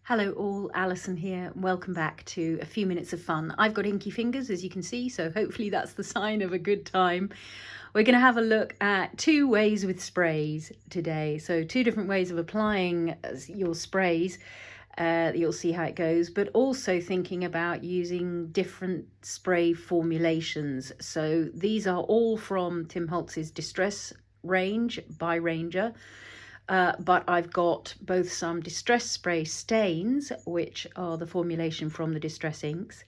Hello all, Alison here. Welcome back to a few minutes of fun. I've got inky fingers, as you can see, so hopefully that's the sign of a good time. We're going to have a look at two ways with sprays today. So two different ways of applying your sprays. You'll see how it goes, but also thinking about using different spray formulations. So these are all from Tim Holtz's Distress range by Ranger. But I've got both some Distress Spray stains, which are the formulation from the Distress inks,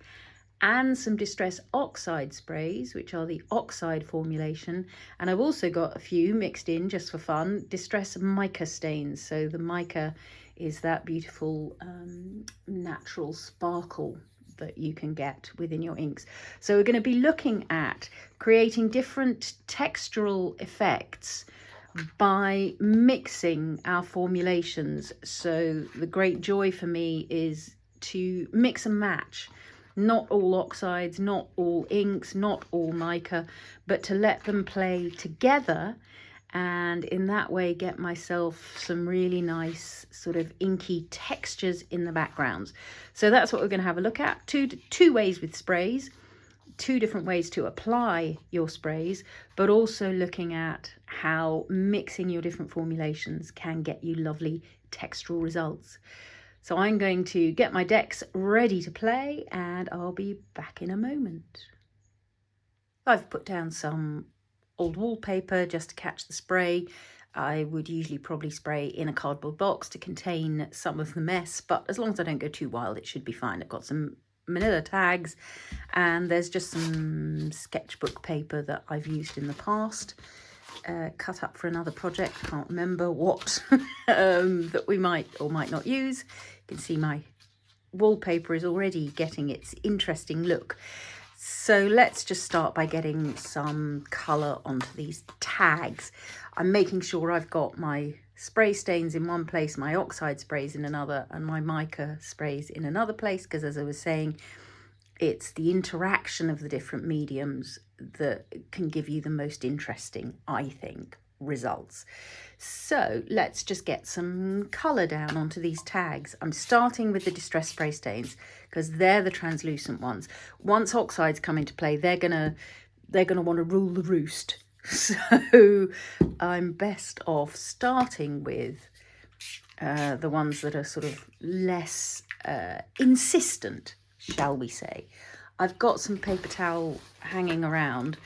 and some Distress Oxide sprays, which are the Oxide formulation. And I've also got a few mixed in just for fun, Distress Mica stains. So the mica is that beautiful natural sparkle that you can get within your inks. So we're going to be looking at creating different textural effects by mixing our formulations. So the great joy for me is to mix and match, not all oxides, not all inks, not all mica, but to let them play together, and in that way get myself some really nice sort of inky textures in the backgrounds. So that's what we're going to have a look at. Two ways with sprays, two different ways to apply your sprays, but also looking at how mixing your different formulations can get you lovely textural results. So I'm going to get my decks ready to play and I'll be back in a moment. I've put down some old wallpaper just to catch the spray. I would usually probably spray in a cardboard box to contain some of the mess, but as long as I don't go too wild, it should be fine. I've got some manila tags and there's just some sketchbook paper that I've used in the past, cut up for another project. Can't remember what that we might or might not use. You can see my wallpaper is already getting its interesting look. So let's just start by getting some colour onto these tags. I'm making sure I've got my spray stains in one place, my oxide sprays in another, and my mica sprays in another place, because as I was saying, it's the interaction of the different mediums that can give you the most interesting, I think, results. So let's just get some colour down onto these tags. I'm starting with the Distress Spray stains because they're the translucent ones. Once oxides come into play, they're gonna want to rule the roost. So I'm best off starting with the ones that are sort of less insistent, shall we say. I've got some paper towel hanging around,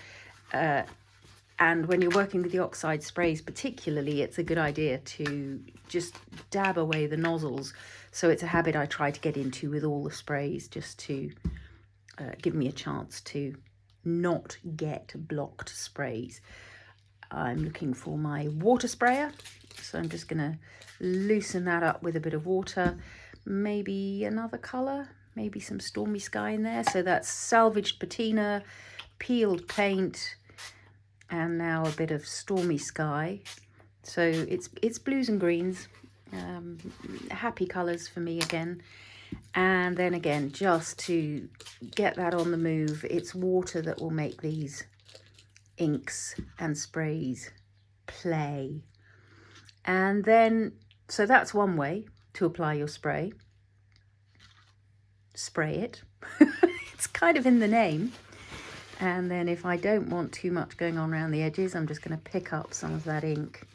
and when you're working with the oxide sprays particularly, it's a good idea to just dab away the nozzles. So it's a habit I try to get into with all the sprays, just to give me a chance to not get blocked sprays. I'm looking for my water sprayer, so I'm just going to loosen that up with a bit of water, maybe another colour, maybe some Stormy Sky in there. So that's Salvaged Patina, peeled paint, and now a bit of Stormy Sky. So it's blues and greens, happy colours for me again. And then again, just to get that on the move, it's water that will make these inks and sprays play. And then, so that's one way to apply your spray. Spray it. It's kind of in the name. And then if I don't want too much going on around the edges, I'm just going to pick up some of that ink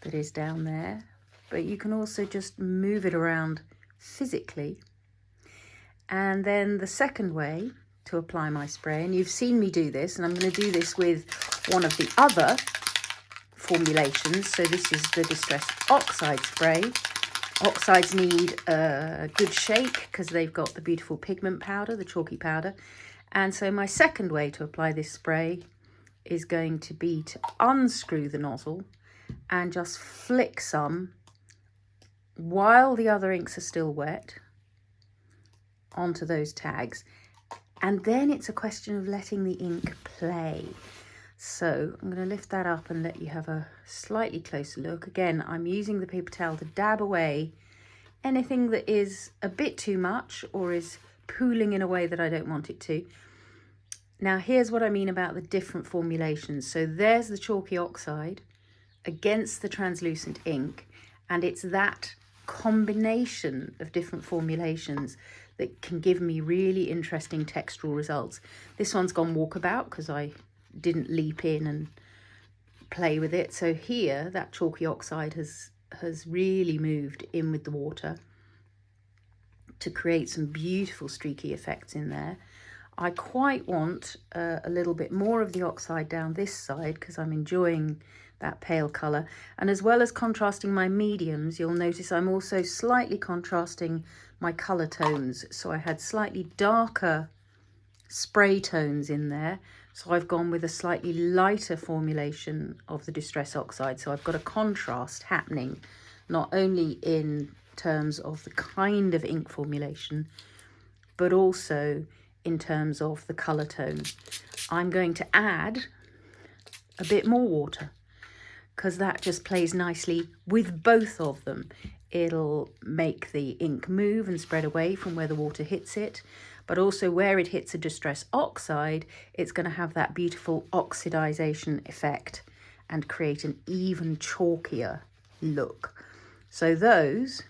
that is down there. But you can also just move it around physically. And then the second way to apply my spray, and you've seen me do this, and I'm going to do this with one of the other formulations. So this is the Distress Oxide spray. Oxides need a good shake because they've got the beautiful pigment powder, the chalky powder. And so my second way to apply this spray is going to be to unscrew the nozzle and just flick some while the other inks are still wet onto those tags. And then it's a question of letting the ink play. So I'm going to lift that up and let you have a slightly closer look. Again, I'm using the paper towel to dab away anything that is a bit too much or is pooling in a way that I don't want it to. Now here's what I mean about the different formulations. So there's the chalky oxide against the translucent ink, and it's that combination of different formulations that can give me really interesting textural results. This one's gone walkabout because I didn't leap in and play with it. So here that chalky oxide has really moved in with the water to create some beautiful streaky effects in there. I quite want a little bit more of the oxide down this side because I'm enjoying that pale colour. And as well as contrasting my mediums, you'll notice I'm also slightly contrasting my colour tones. So I had slightly darker spray tones in there. So I've gone with a slightly lighter formulation of the Distress Oxide. So I've got a contrast happening, not only in terms of the kind of ink formulation, but also in terms of the colour tone. I'm going to add a bit more water because that just plays nicely with both of them. It'll make the ink move and spread away from where the water hits it, but also where it hits a Distress Oxide, it's going to have that beautiful oxidization effect and create an even chalkier look. So those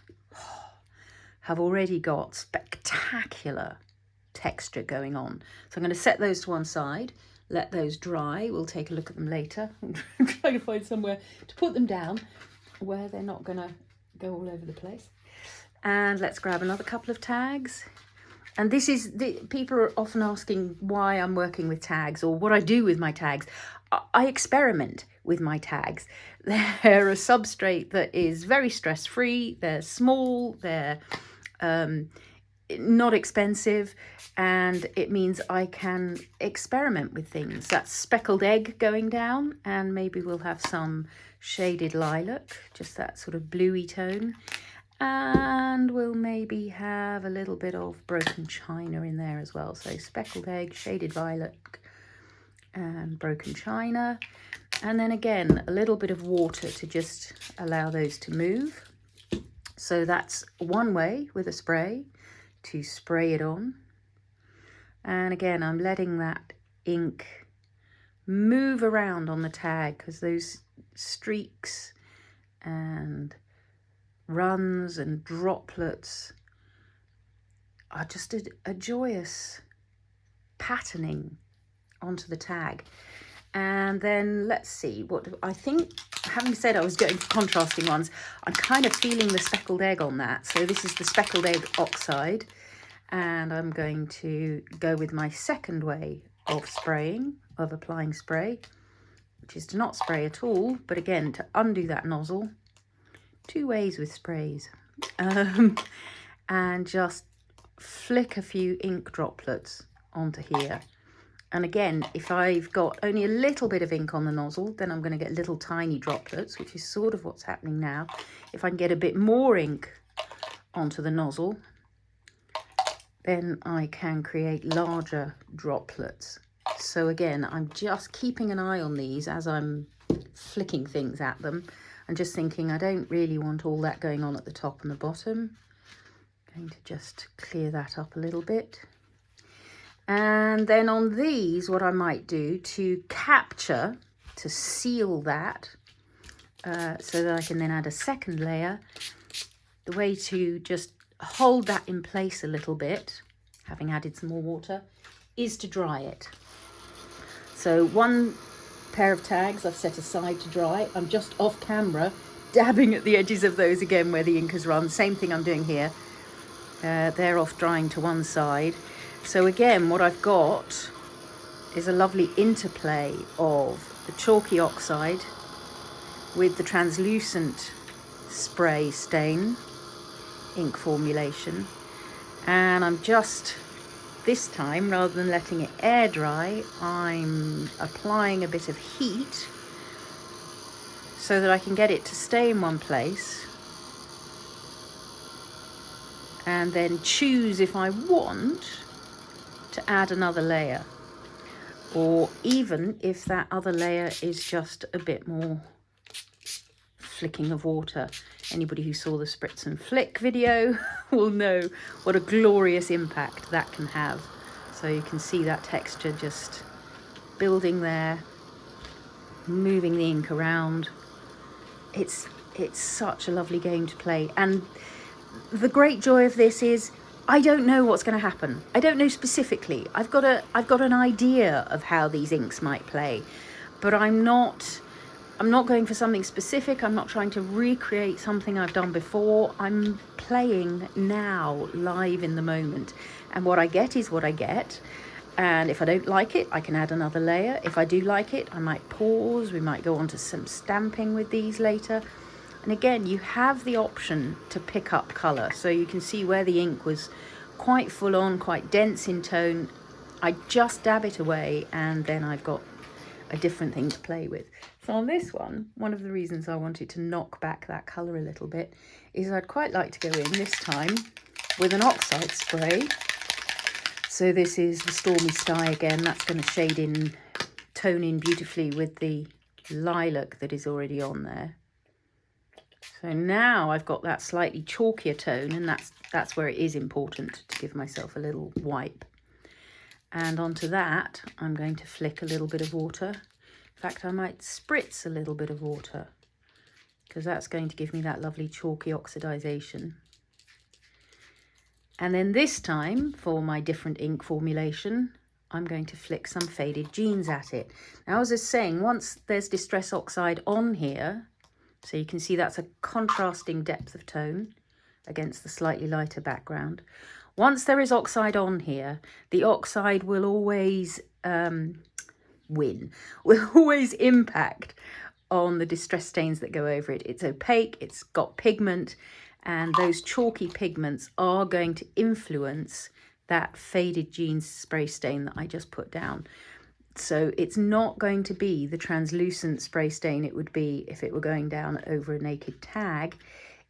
have already got spectacular texture going on. So I'm going to set those to one side, let those dry. We'll take a look at them later. I'm trying to find somewhere to put them down where they're not going to go all over the place. And let's grab another couple of tags. And this is, people are often asking why I'm working with tags or what I do with my tags. I experiment with my tags. They're a substrate that is very stress-free. They're small, they're not expensive, and it means I can experiment with things. That's speckled egg going down, and maybe we'll have some shaded lilac, just that sort of bluey tone. And we'll maybe have a little bit of broken china in there as well. So speckled egg, shaded violet, and broken china. And then again, a little bit of water to just allow those to move. So that's one way with a spray to spray it on. And again, I'm letting that ink move around on the tag because those streaks and runs and droplets are just a joyous patterning onto the tag. And then let's see what I think. Having said I was going for contrasting ones, I'm kind of feeling the speckled egg on that. So this is the speckled egg oxide, and I'm going to go with my second way of spraying, of applying spray, which is to not spray at all, but again to undo that nozzle. Two ways with sprays, and just flick a few ink droplets onto here. And again, if I've got only a little bit of ink on the nozzle, then I'm going to get little tiny droplets, which is sort of what's happening now. If I can get a bit more ink onto the nozzle, then I can create larger droplets. So again, I'm just keeping an eye on these as I'm flicking things at them. And just thinking I don't really want all that going on at the top and the bottom. Going to just clear that up a little bit. And then on these, what I might do to capture, to seal that, so that I can then add a second layer, the way to just hold that in place a little bit, having added some more water, is to dry it. So one pair of tags I've set aside to dry. I'm just off camera dabbing at the edges of those again where the ink has run. Same thing I'm doing here. They're off drying to one side. So again, what I've got is a lovely interplay of the chalky oxide with the translucent spray stain ink formulation. And I'm just, this time, rather than letting it air dry, I'm applying a bit of heat so that I can get it to stay in one place and then choose if I want to add another layer, or even if that other layer is just a bit more flicking of water. Anybody who saw the Spritz and Flick video will know what a glorious impact that can have. So you can see that texture just building there, moving the ink around. It's It's such a lovely game to play. And the great joy of this is I don't know what's going to happen. I don't know specifically. I've got an idea of how these inks might play, but I'm not going for something specific. I'm not trying to recreate something I've done before. I'm playing now, live in the moment. And what I get is what I get. And if I don't like it, I can add another layer. If I do like it, I might pause. We might go on to some stamping with these later. And again, you have the option to pick up colour. So you can see where the ink was quite full on, quite dense in tone. I just dab it away and then I've got a different thing to play with. So on this one of the reasons I wanted to knock back that colour a little bit is I'd quite like to go in this time with an Oxide spray. So this is the Stormy Sky again. That's going to shade in, tone in beautifully with the Lilac that is already on there. So now I've got that slightly chalkier tone, and that's where it is important to give myself a little wipe. And onto that, I'm going to flick a little bit of water. In fact, I might spritz a little bit of water because that's going to give me that lovely chalky oxidization. And then this time, for my different ink formulation, I'm going to flick some Faded Jeans at it. Now, as I was saying, once there's Distress Oxide on here, so you can see that's a contrasting depth of tone against the slightly lighter background. Once there is Oxide on here, the Oxide will always will always impact on the distress stains that go over it. It's opaque, it's got pigment, and those chalky pigments are going to influence that Faded Jeans spray stain that I just put down. So it's not going to be the translucent spray stain it would be if it were going down over a naked tag.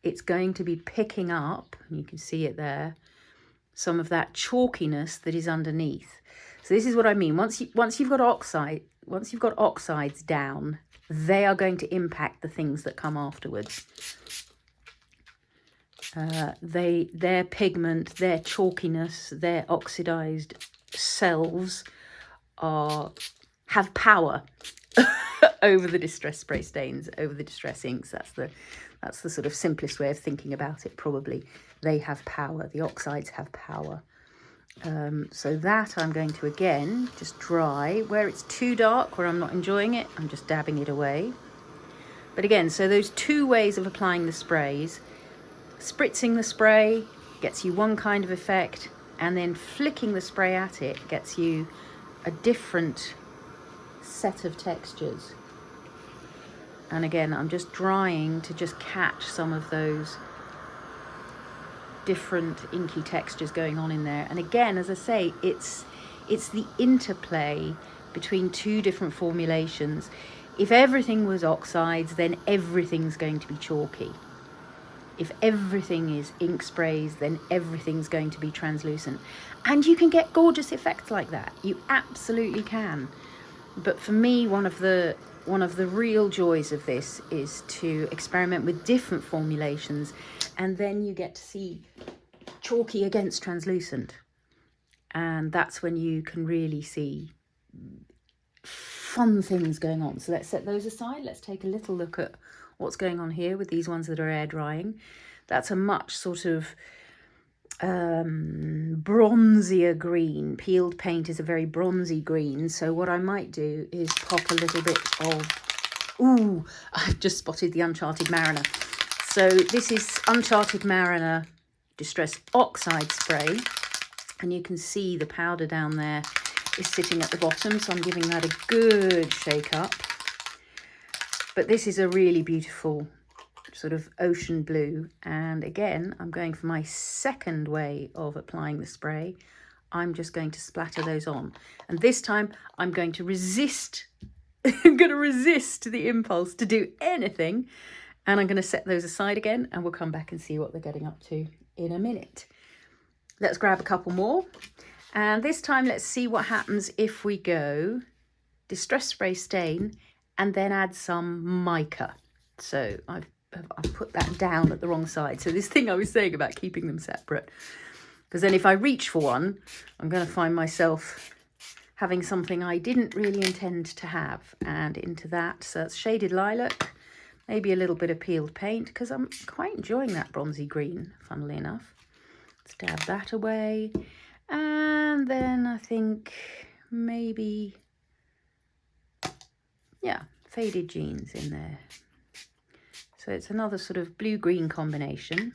It's going to be picking up, and you can see it there, some of that chalkiness that is underneath. So this is what I mean. Once you've got oxides down, they are going to impact the things that come afterwards. Their pigment, their chalkiness, their oxidized selves have power over the distress spray stains, over the distress inks. That's the sort of simplest way of thinking about it, probably. They have power. The oxides have power. So that I'm going to, again, just dry. Where it's too dark, where I'm not enjoying it, I'm just dabbing it away. But again, so those two ways of applying the sprays. Spritzing the spray gets you one kind of effect, and then flicking the spray at it gets you a different set of textures. And again, I'm just drying to just catch some of those different inky textures going on in there. And again, as I say, it's the interplay between two different formulations. If everything was oxides, then everything's going to be chalky. If everything is ink sprays, then everything's going to be translucent. And you can get gorgeous effects like that. You absolutely can. But for me, one of the real joys of this is to experiment with different formulations, and then you get to see chalky against translucent. And that's when you can really see fun things going on. So let's set those aside. Let's take a little look at what's going on here with these ones that are air drying. That's a much sort of bronzier green. Peeled paint is a very bronzy green. So what I might do is pop a little bit of, ooh, I've just spotted the Uncharted Mariner. So this is Uncharted Mariner Distress Oxide spray. And you can see the powder down there is sitting at the bottom. So I'm giving that a good shake up. But this is a really beautiful sort of ocean blue. And again, I'm going for my second way of applying the spray. I'm just going to splatter those on. And this time I'm going to resist. I'm going to resist the impulse to do anything. And I'm going to set those aside again, and we'll come back and see what they're getting up to in a minute. Let's grab a couple more. And this time, let's see what happens if we go Distress Spray Stain and then add some Mica. So I've put that down at the wrong side. So this thing I was saying about keeping them separate, because then if I reach for one, I'm going to find myself having something I didn't really intend to have. And into that, so it's Shaded Lilac, maybe a little bit of peeled paint, because I'm quite enjoying that bronzy green, funnily enough. Let's dab that away. And then I think maybe, yeah, faded jeans in there. So it's another sort of blue-green combination.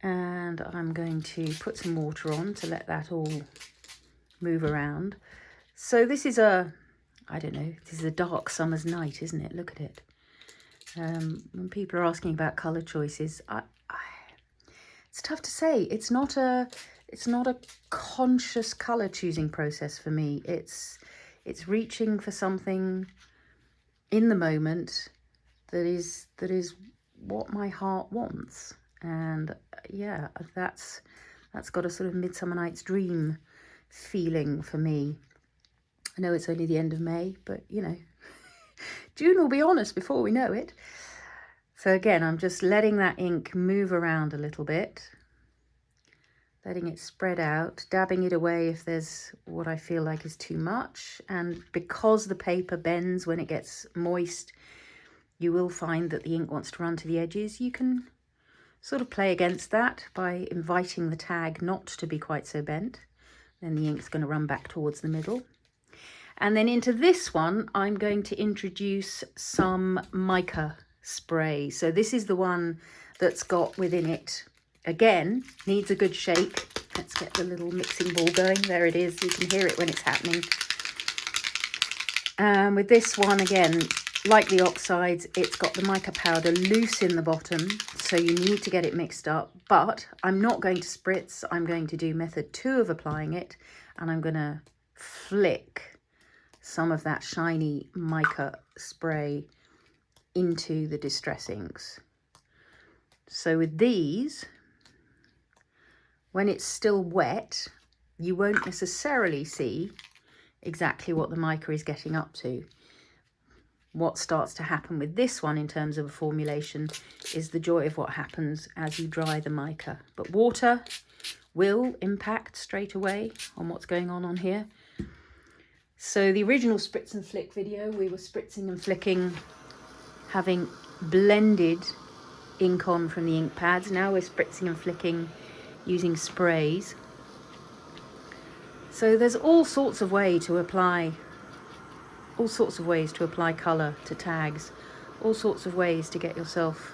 And I'm going to put some water on to let that all move around. So this is a, I don't know, this is a dark summer's night, isn't it? Look at it. When people are asking about colour choices, it's tough to say. It's not a conscious colour choosing process for me. It's reaching for something in the moment that is what my heart wants. And yeah, that's got a sort of Midsummer Night's Dream feeling for me. I know it's only the end of May, but you know, June will be on us before we know it. So again, I'm just letting that ink move around a little bit, letting it spread out, dabbing it away if there's what I feel like is too much. And because the paper bends when it gets moist, you will find that the ink wants to run to the edges. You can sort of play against that by inviting the tag not to be quite so bent. Then the ink's going to run back towards the middle. And then into this one, I'm going to introduce some Mica spray. So this is the one that's got within it, again, needs a good shake. Let's get the little mixing ball going. There it is. You can hear it when it's happening. With this one, again, like the oxides, it's got the mica powder loose in the bottom, so you need to get it mixed up. But I'm not going to spritz. I'm going to do method 2 of applying it, and I'm going to flick some of that shiny mica spray into the distress inks. So with these, when it's still wet, you won't necessarily see exactly what the mica is getting up to. What starts to happen with this one in terms of a formulation is the joy of what happens as you dry the mica. But water will impact straight away on what's going on here. So the original Spritz and Flick video, we were spritzing and flicking, having blended ink on from the ink pads. Now we're spritzing and flicking using sprays. So there's all sorts of ways to apply colour to tags, all sorts of ways to get yourself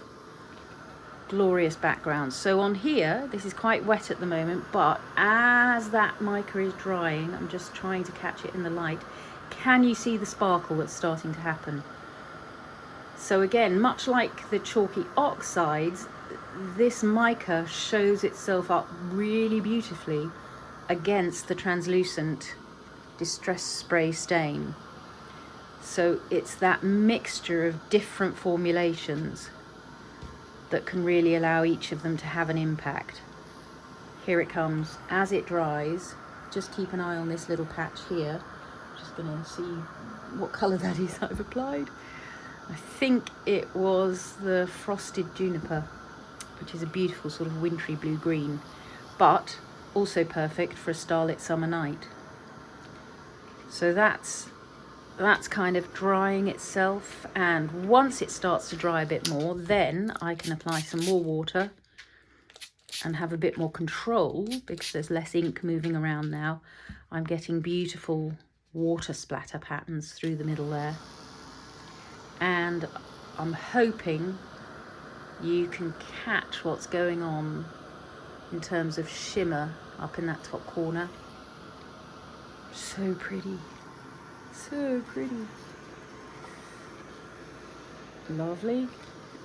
glorious backgrounds. So on here, this is quite wet at the moment, but as that mica is drying, I'm just trying to catch it in the light. Can you see the sparkle that's starting to happen? So again, much like the chalky oxides, this mica shows itself up really beautifully against the translucent distress spray stain. So it's that mixture of different formulations that can really allow each of them to have an impact. Here it comes. As it dries, just keep an eye on this little patch here. Just going to see what colour that is I've applied. I think it was the Frosted Juniper, which is a beautiful sort of wintry blue-green, but also perfect for a starlit summer night. So that's kind of drying itself, and once it starts to dry a bit more, then I can apply some more water and have a bit more control because there's less ink moving around now. I'm getting beautiful water splatter patterns through the middle there, and I'm hoping you can catch what's going on in terms of shimmer up in that top corner. So pretty. So pretty. Lovely.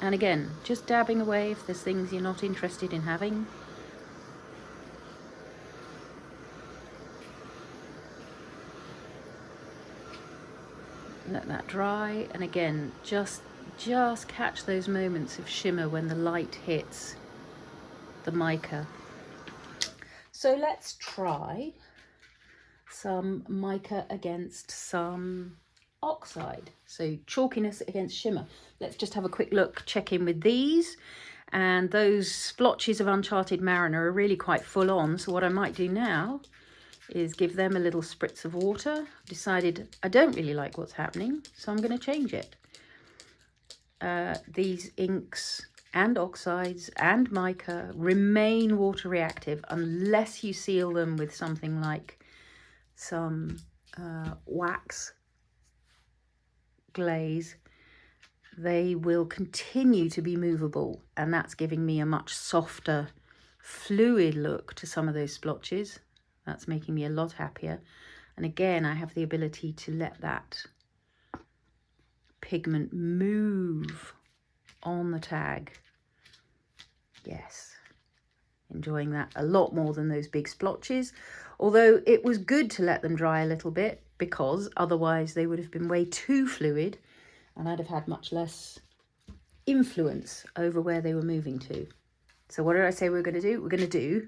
And again, just dabbing away if there's things you're not interested in having. Let that dry, and again, just catch those moments of shimmer when the light hits the mica. So let's try some mica against some oxide. So chalkiness against shimmer. Let's just have a quick look, check in with these. And those splotches of Uncharted Mariner are really quite full on. So what I might do now is give them a little spritz of water. Decided I don't really like what's happening, so I'm going to change it. these inks and oxides and mica remain water reactive unless you seal them with something like some wax glaze. They will continue to be movable, and that's giving me a much softer fluid look to some of those splotches. That's making me a lot happier. And again, I have the ability to let that pigment move on the tag. Yes, enjoying that a lot more than those big splotches, although it was good to let them dry a little bit, because otherwise they would have been way too fluid and I'd have had much less influence over where they were moving to. So what did I say we were going to do? We're going to do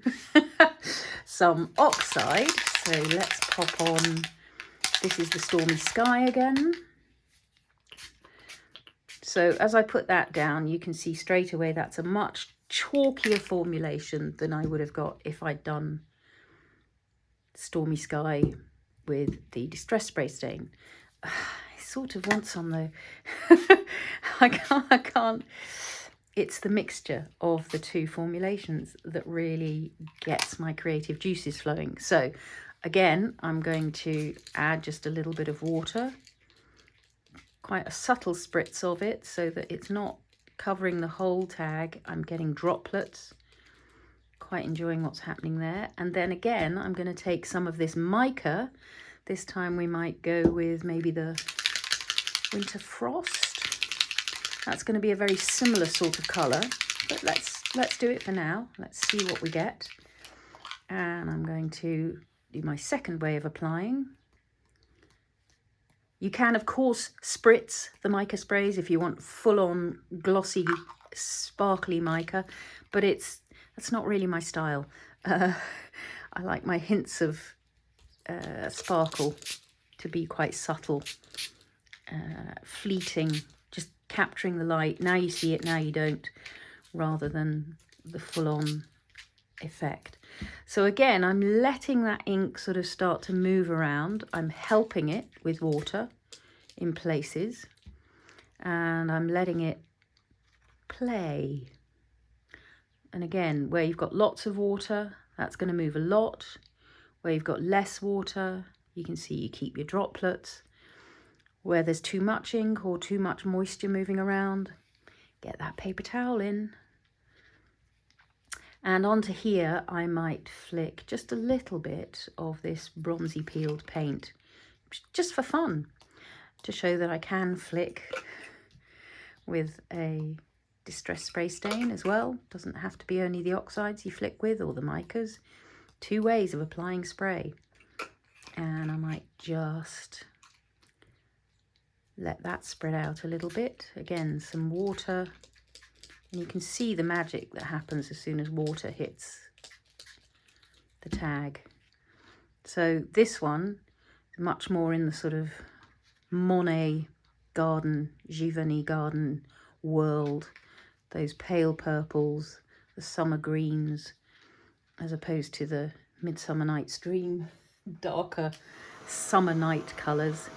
some oxide. So let's pop on, this is the Stormy Sky again. So as I put that down, you can see straight away that's a much chalkier formulation than I would have got if I'd done Stormy Sky with the Distress Spray stain. I sort of want some though. I can't. It's the mixture of the two formulations that really gets my creative juices flowing. So again, I'm going to add just a little bit of water, quite a subtle spritz of it, so that it's not covering the whole tag. I'm getting droplets, quite enjoying what's happening there. And then again, I'm going to take some of this mica. This time we might go with maybe the Winter Frost. That's going to be a very similar sort of colour, but let's do it for now. Let's see what we get. And I'm going to do my second way of applying. You can, of course, spritz the mica sprays if you want full-on glossy, sparkly mica, but that's not really my style. I like my hints of sparkle to be quite subtle, fleeting, just capturing the light. Now you see it, now you don't, rather than the full-on effect. So again, I'm letting that ink sort of start to move around. I'm helping it with water in places, and I'm letting it play. And again, where you've got lots of water, that's going to move a lot. Where you've got less water, you can see you keep your droplets. Where there's too much ink or too much moisture moving around, get that paper towel in. And onto here, I might flick just a little bit of this bronzy peeled paint, just for fun, to show that I can flick with a Distress Spray stain as well. Doesn't have to be only the oxides you flick with or the micas. Two ways of applying spray. And I might just let that spread out a little bit. Again, some water. And you can see the magic that happens as soon as water hits the tag. So this one is much more in the sort of Monet garden, Giverny garden world. Those pale purples, the summer greens, as opposed to the Midsummer Night's Dream, darker summer night colours.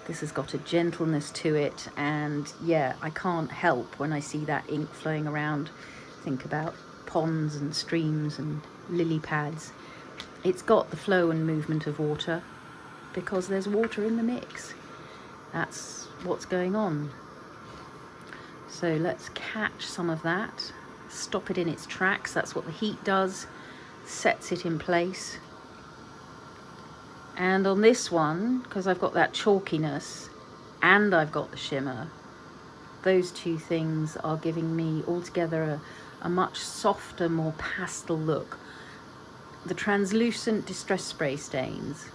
This has got a gentleness to it, and yeah, I can't help when I see that ink flowing around think about ponds and streams and lily pads. It's got the flow and movement of water because there's water in the mix. That's what's going on. So let's catch some of that, stop it in its tracks. That's what the heat does, sets it in place. And on this one, because I've got that chalkiness and I've got the shimmer, those two things are giving me altogether a much softer, more pastel look. The translucent Distress Spray stains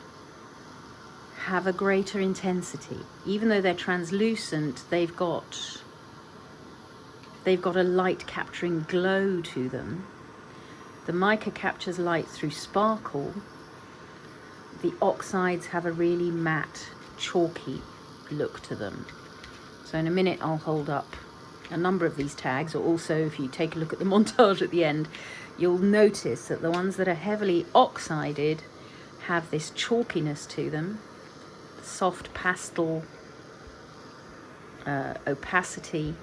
have a greater intensity. Even though they're translucent, they've got a light capturing glow to them. The mica captures light through sparkle. The oxides have a really matte, chalky look to them. So in a minute I'll hold up a number of these tags, or also if you take a look at the montage at the end, you'll notice that the ones that are heavily oxided have this chalkiness to them, soft pastel opacity,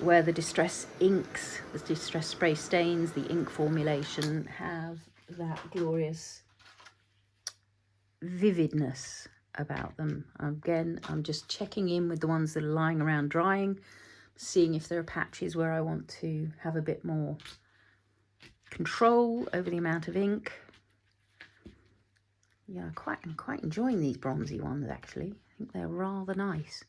where the distress inks, the distress spray stains, the ink formulation have that glorious vividness about them. Again, I'm just checking in with the ones that are lying around drying, seeing if there are patches where I want to have a bit more control over the amount of ink. Yeah, I'm quite enjoying these bronzy ones actually. I think they're rather nice.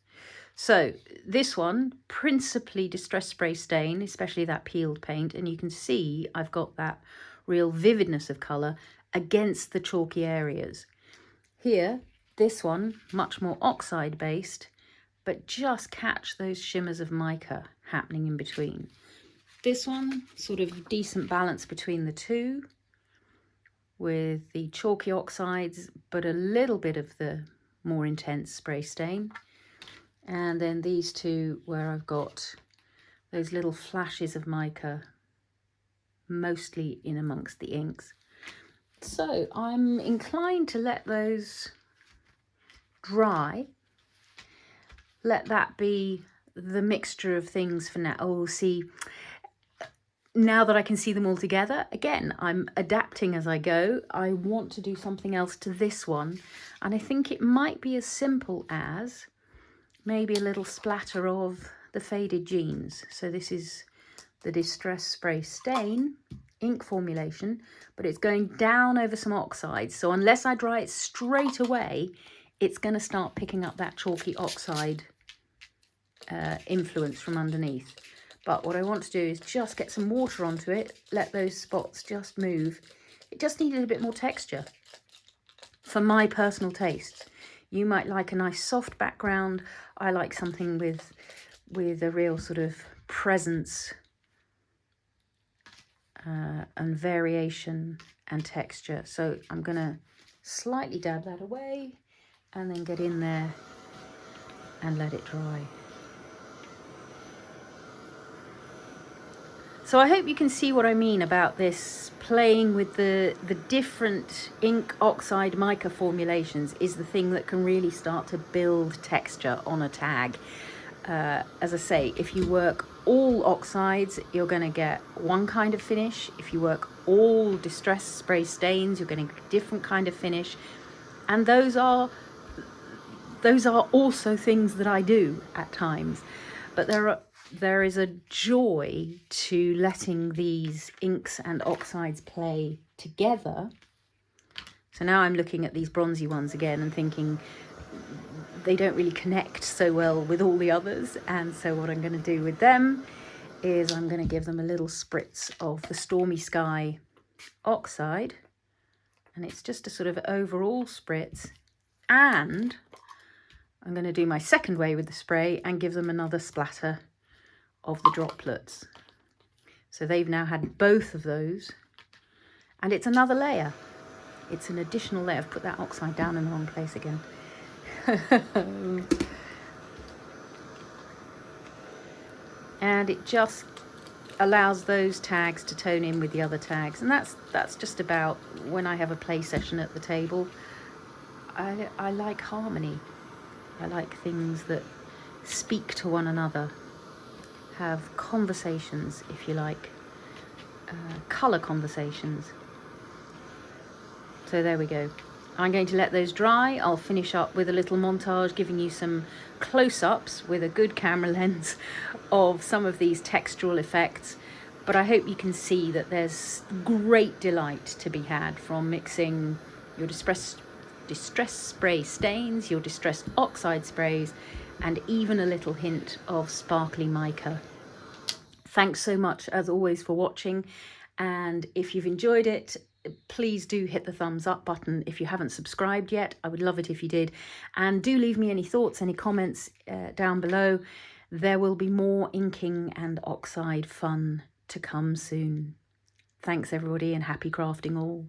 So this one, principally distress spray stain, especially that peeled paint, and you can see I've got that real vividness of colour against the chalky areas. Here, this one, much more oxide based, but just catch those shimmers of mica happening in between. This one, sort of decent balance between the two, with the chalky oxides, but a little bit of the more intense spray stain. And then these two where I've got those little flashes of mica, mostly in amongst the inks. So I'm inclined to let those dry. Let that be the mixture of things for now. Oh, see, now that I can see them all together, again, I'm adapting as I go. I want to do something else to this one. And I think it might be as simple as maybe a little splatter of the faded jeans. So this is the distress spray stain ink formulation, but it's going down over some oxides. So unless I dry it straight away, it's going to start picking up that chalky oxide influence from underneath. But what I want to do is just get some water onto it, let those spots just move. It just needed a bit more texture for my personal taste. You might like a nice soft background. I like something with a real sort of presence and variation and texture. So I'm going to slightly dab that away and then get in there and let it dry. So I hope you can see what I mean about this playing with the different ink, oxide, mica formulations is the thing that can really start to build texture on a tag. As I say, if you work all oxides, you're going to get one kind of finish. If you work all distress spray stains, you're getting a different kind of finish. And those are also things that I do at times. But there is a joy to letting these inks and oxides play together. So now I'm looking at these bronzy ones again and thinking they don't really connect so well with all the others. And so what I'm going to do with them is I'm going to give them a little spritz of the Stormy Sky oxide. And it's just a sort of overall spritz. And I'm going to do my second way with the spray and give them another splatter of the droplets. So they've now had both of those. And it's another layer. It's an additional layer. I've put that oxide down in the wrong place again. And it just allows those tags to tone in with the other tags. And that's just about when I have a play session at the table. I like harmony. I like things that speak to one another, have conversations, if you like, colour conversations. So there we go. I'm going to let those dry. I'll finish up with a little montage giving you some close-ups with a good camera lens of some of these textural effects. But I hope you can see that there's great delight to be had from mixing your distress spray stains, your distress oxide sprays, and even a little hint of sparkly mica. Thanks so much as always for watching, and if you've enjoyed it, please do hit the thumbs up button. If you haven't subscribed yet, I would love it if you did, and do leave me any thoughts, any comments down below. There will be more inking and oxide fun to come soon. Thanks everybody, and happy crafting all.